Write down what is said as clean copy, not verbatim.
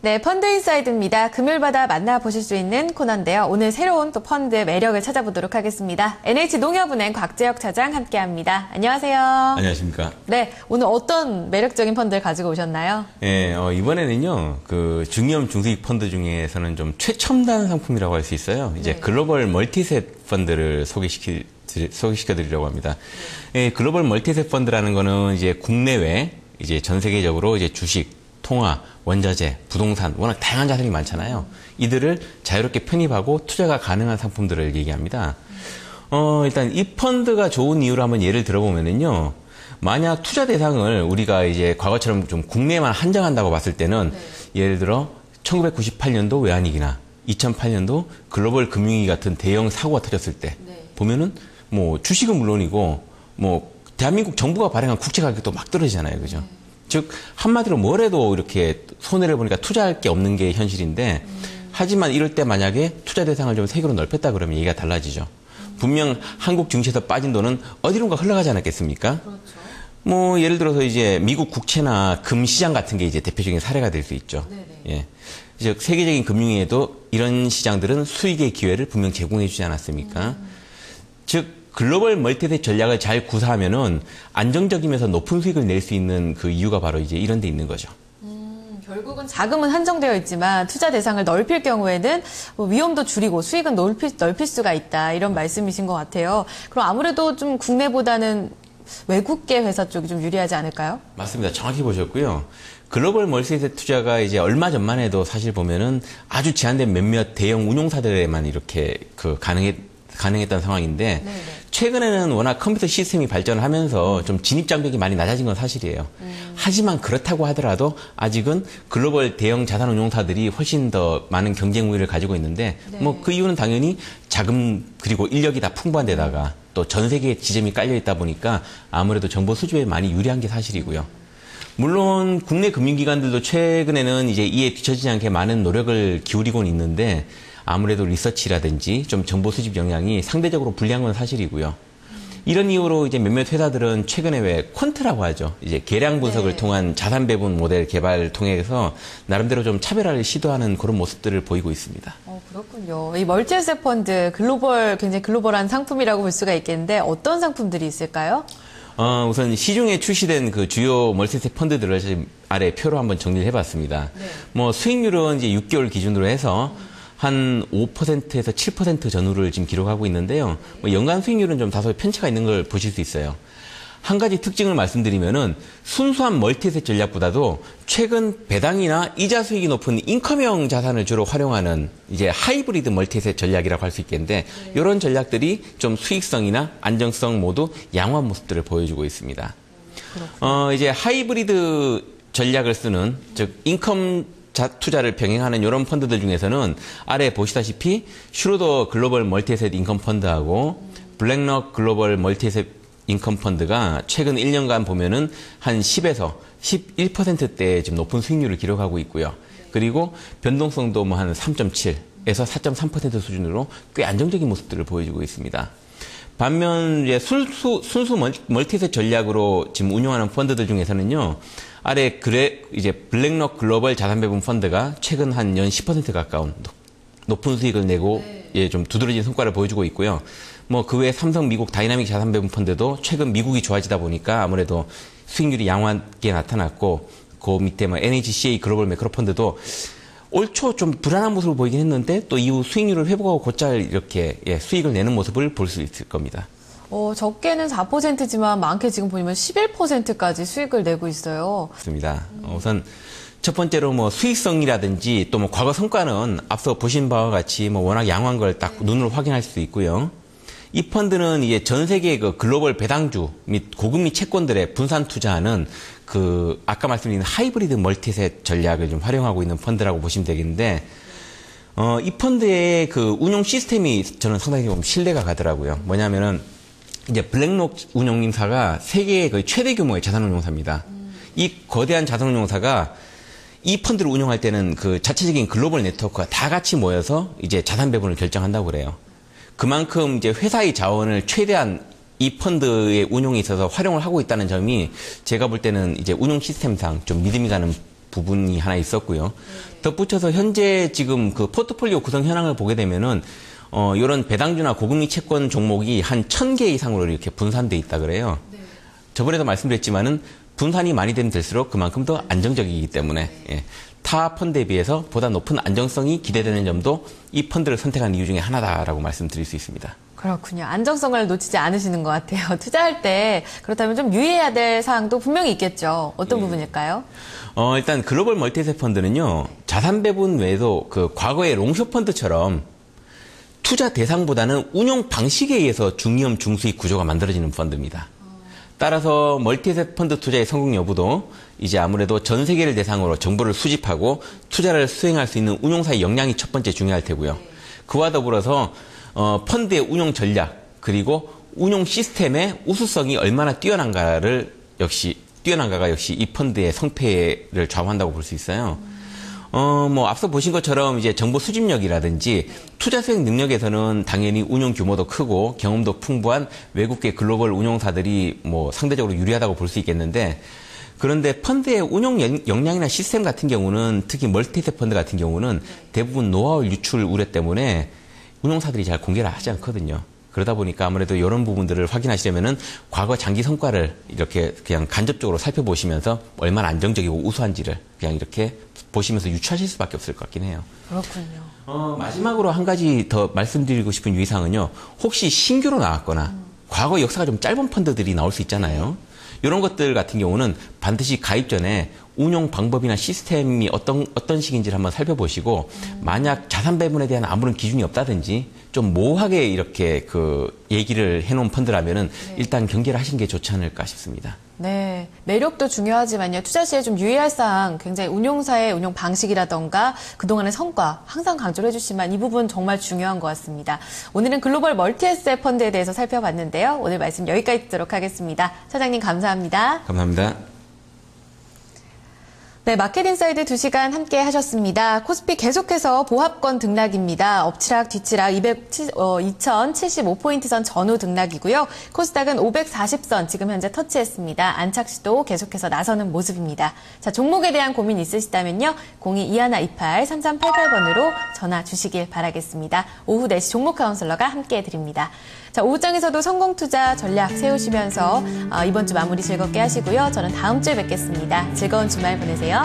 네, 펀드인사이드입니다. 금요일마다 만나보실 수 있는 코너인데요. 오늘 새로운 또 펀드의 매력을 찾아보도록 하겠습니다. NH농협은행 곽재혁 차장 함께합니다. 안녕하세요. 안녕하십니까. 네, 오늘 어떤 매력적인 펀드를 가지고 오셨나요? 네, 이번에는요, 그 중위험 중수익 펀드 중에서는 좀 최첨단 상품이라고 할 수 있어요. 이제 글로벌 멀티셋 펀드를 소개시켜드리려고 합니다. 네, 글로벌 멀티셋 펀드라는 거는 이제 국내외, 이제 전 세계적으로 이제 주식, 통화, 원자재, 부동산, 워낙 다양한 자산이 많잖아요. 이들을 자유롭게 편입하고 투자가 가능한 상품들을 얘기합니다. 일단 이 펀드가 좋은 이유를 한번 예를 들어보면은요. 만약 투자 대상을 우리가 이제 과거처럼 좀 국내에만 한정한다고 봤을 때는 예를 들어 1998년도 외환위기나 2008년도 글로벌 금융위기 같은 대형 사고가 터졌을 때 보면은 뭐 주식은 물론이고 뭐 대한민국 정부가 발행한 국채 가격도 막 떨어지잖아요. 그죠? 즉 한마디로 뭘 해도 이렇게 손해를 보니까 투자할 게 없는 게 현실인데 하지만 이럴 때 만약에 투자 대상을 좀 세계로 넓혔다 그러면 얘기가 달라지죠. 분명 한국 증시에서 빠진 돈은 어디론가 흘러가지 않았겠습니까? 그렇죠. 뭐 예를 들어서 이제 미국 국채나 금 시장 같은 게 이제 대표적인 사례가 될 수 있죠. 예. 즉 세계적인 금융위에도 이런 시장들은 수익의 기회를 분명 제공해 주지 않았습니까? 즉 글로벌 멀티셋 전략을 잘 구사하면은 안정적이면서 높은 수익을 낼 수 있는 그 이유가 바로 이제 이런 데 있는 거죠. 결국은 자금은 한정되어 있지만 투자 대상을 넓힐 경우에는 위험도 줄이고 수익은 넓힐 수가 있다. 이런 말씀이신 것 같아요. 그럼 아무래도 좀 국내보다는 외국계 회사 쪽이 좀 유리하지 않을까요? 맞습니다. 정확히 보셨고요. 글로벌 멀티셋 투자가 이제 얼마 전만 해도 사실 보면은 아주 제한된 몇몇 대형 운용사들에만 이렇게 가능했던 상황인데 최근에는 워낙 컴퓨터 시스템이 발전을 하면서 좀 진입 장벽이 많이 낮아진 건 사실이에요. 하지만 그렇다고 하더라도 아직은 글로벌 대형 자산 운용사들이 훨씬 더 많은 경쟁 우위를 가지고 있는데 뭐 그 이유는 당연히 자금 그리고 인력이 다 풍부한 데다가 또 전 세계에 지점이 깔려 있다 보니까 아무래도 정보 수집에 많이 유리한 게 사실이고요. 물론 국내 금융기관들도 최근에는 이제 이에 뒤처지지 않게 많은 노력을 기울이고는 있는데 아무래도 리서치라든지 좀 정보 수집 역량이 상대적으로 불리한 건 사실이고요. 이런 이유로 이제 몇몇 회사들은 최근에 왜 퀀트라고 하죠. 이제 계량 분석을 통한 자산 배분 모델 개발을 통해서 나름대로 좀 차별화를 시도하는 그런 모습들을 보이고 있습니다. 그렇군요. 이 멀티에셋 펀드 굉장히 글로벌한 상품이라고 볼 수가 있겠는데 어떤 상품들이 있을까요? 우선 시중에 출시된 그 주요 멀티셋 펀드들을 지금 아래 표로 한번 정리를 해봤습니다. 뭐 수익률은 이제 6개월 기준으로 해서 한 5%에서 7% 전후를 지금 기록하고 있는데요. 뭐 연간 수익률은 좀 다소 편차가 있는 걸 보실 수 있어요. 한 가지 특징을 말씀드리면은 순수한 멀티셋 전략보다도 최근 배당이나 이자 수익이 높은 인컴형 자산을 주로 활용하는 이제 하이브리드 멀티셋 전략이라고 할 수 있겠는데 이런 전략들이 좀 수익성이나 안정성 모두 양호한 모습들을 보여주고 있습니다. 이제 하이브리드 전략을 쓰는 즉 인컴 투자를 병행하는 이런 펀드들 중에서는 아래 보시다시피 슈로더 글로벌 멀티에셋 인컴 펀드하고 블랙록 글로벌 멀티에셋 인컴 펀드가 최근 1년간 보면은 한 10에서 11%대의 지금 높은 수익률을 기록하고 있고요. 그리고 변동성도 뭐 한 3.7에서 4.3% 수준으로 꽤 안정적인 모습들을 보여주고 있습니다. 반면 이제 순수 멀티셋 전략으로 지금 운용하는 펀드들 중에서는요. 아래 이제 블랙록 글로벌 자산 배분 펀드가 최근 한 연 10% 가까운 높은 수익을 내고 좀 두드러진 성과를 보여주고 있고요. 뭐 그 외에 삼성 미국 다이나믹 자산 배분 펀드도 최근 미국이 좋아지다 보니까 아무래도 수익률이 양호하게 나타났고 그 밑에 뭐 NHCA 글로벌 매크로 펀드도 올 초 좀 불안한 모습을 보이긴 했는데 또 이후 수익률을 회복하고 곧잘 이렇게 수익을 내는 모습을 볼 수 있을 겁니다. 적게는 4%지만 많게 지금 보면 11%까지 수익을 내고 있어요. 맞습니다. 우선 첫 번째로 뭐 수익성이라든지 또 뭐 과거 성과는 앞서 보신 바와 같이 뭐 워낙 양호한 걸 딱 눈으로 확인할 수 있고요. 이 펀드는 이제 전 세계 그 글로벌 배당주 및 고금리 채권들에 분산 투자하는 그 아까 말씀드린 하이브리드 멀티셋 전략을 좀 활용하고 있는 펀드라고 보시면 되겠는데 이 펀드의 그 운용 시스템이 저는 상당히 좀 신뢰가 가더라고요. 뭐냐면은 이제 블랙록 운용사가 세계의 거의 최대 규모의 자산운용사입니다. 이 거대한 자산운용사가 이 펀드를 운용할 때는 그 자체적인 글로벌 네트워크가 다 같이 모여서 이제 자산 배분을 결정한다고 그래요. 그만큼 이제 회사의 자원을 최대한 이 펀드의 운용에 있어서 활용을 하고 있다는 점이 제가 볼 때는 이제 운용 시스템상 좀 믿음이 가는 부분이 하나 있었고요. 덧붙여서 현재 지금 그 포트폴리오 구성 현황을 보게 되면은 이런 배당주나 고금리 채권 종목이 한 1,000개 이상으로 이렇게 분산돼 있다 그래요. 저번에도 말씀드렸지만은 분산이 많이 되면 될수록 그만큼 더 안정적이기 때문에 예. 타 펀드에 비해서 보다 높은 안정성이 기대되는 점도 이 펀드를 선택한 이유 중에 하나다라고 말씀드릴 수 있습니다. 그렇군요. 안정성을 놓치지 않으시는 것 같아요. 투자할 때 그렇다면 좀 유의해야 될 사항도 분명히 있겠죠. 어떤 부분일까요? 일단 글로벌 멀티에셋 펀드는요. 자산 배분 외에도 그 과거의 롱숏 펀드처럼 투자 대상보다는 운용 방식에 의해서 중위험 중수익 구조가 만들어지는 펀드입니다. 따라서 멀티에셋 펀드 투자의 성공 여부도 이제 아무래도 전 세계를 대상으로 정보를 수집하고 투자를 수행할 수 있는 운용사의 역량이 첫 번째 중요할 테고요. 그와 더불어서 펀드의 운용 전략 그리고 운용 시스템의 우수성이 얼마나 뛰어난가가 역시 이 펀드의 성패를 좌우한다고 볼 수 있어요. 앞서 보신 것처럼 이제 정보 수집력이라든지 투자 수행 능력에서는 당연히 운용 규모도 크고 경험도 풍부한 외국계 글로벌 운용사들이 상대적으로 유리하다고 볼 수 있겠는데, 그런데 펀드의 운용 역량이나 시스템 같은 경우는 특히 멀티에셋 펀드 같은 경우는 대부분 노하우 유출 우려 때문에 운용사들이 잘 공개를 하지 않거든요. 그러다 보니까 아무래도 이런 부분들을 확인하시려면은 과거 장기 성과를 이렇게 그냥 간접적으로 살펴보시면서 얼마나 안정적이고 우수한지를 그냥 이렇게 보시면서 유추하실 수밖에 없을 것 같긴 해요. 그렇군요. 마지막으로 한 가지 더 말씀드리고 싶은 유의사항은요. 혹시 신규로 나왔거나 과거 역사가 좀 짧은 펀드들이 나올 수 있잖아요. 이런 것들 같은 경우는 반드시 가입 전에 운용 방법이나 시스템이 어떤 식인지를 한번 살펴보시고 만약 자산 배분에 대한 아무런 기준이 없다든지 좀 모호하게 이렇게 얘기를 해놓은 펀드라면은 일단 경계를 하시는 게 좋지 않을까 싶습니다. 네, 매력도 중요하지만요. 투자 시에 좀 유의할 사항, 굉장히 운용사의 운용 방식이라던가 그동안의 성과 항상 강조를 해주시지만 이 부분 정말 중요한 것 같습니다. 오늘은 글로벌 멀티에셋 펀드에 대해서 살펴봤는데요. 오늘 말씀 여기까지 듣도록 하겠습니다. 차장님 감사합니다. 감사합니다. 네, 마켓인사이드 2시간 함께 하셨습니다. 코스피 계속해서 보합권 등락입니다. 엎치락 뒤치락 2075포인트 선 전후 등락이고요. 코스닥은 540선 지금 현재 터치했습니다. 안착시도 계속해서 나서는 모습입니다. 자, 종목에 대한 고민 있으시다면요. 02-2128-3388번으로 전화 주시길 바라겠습니다. 오후 4시 종목 카운슬러가 함께 해드립니다. 자, 오후장에서도 성공투자 전략 세우시면서 이번 주 마무리 즐겁게 하시고요. 저는 다음 주에 뵙겠습니다. 즐거운 주말 보내세요.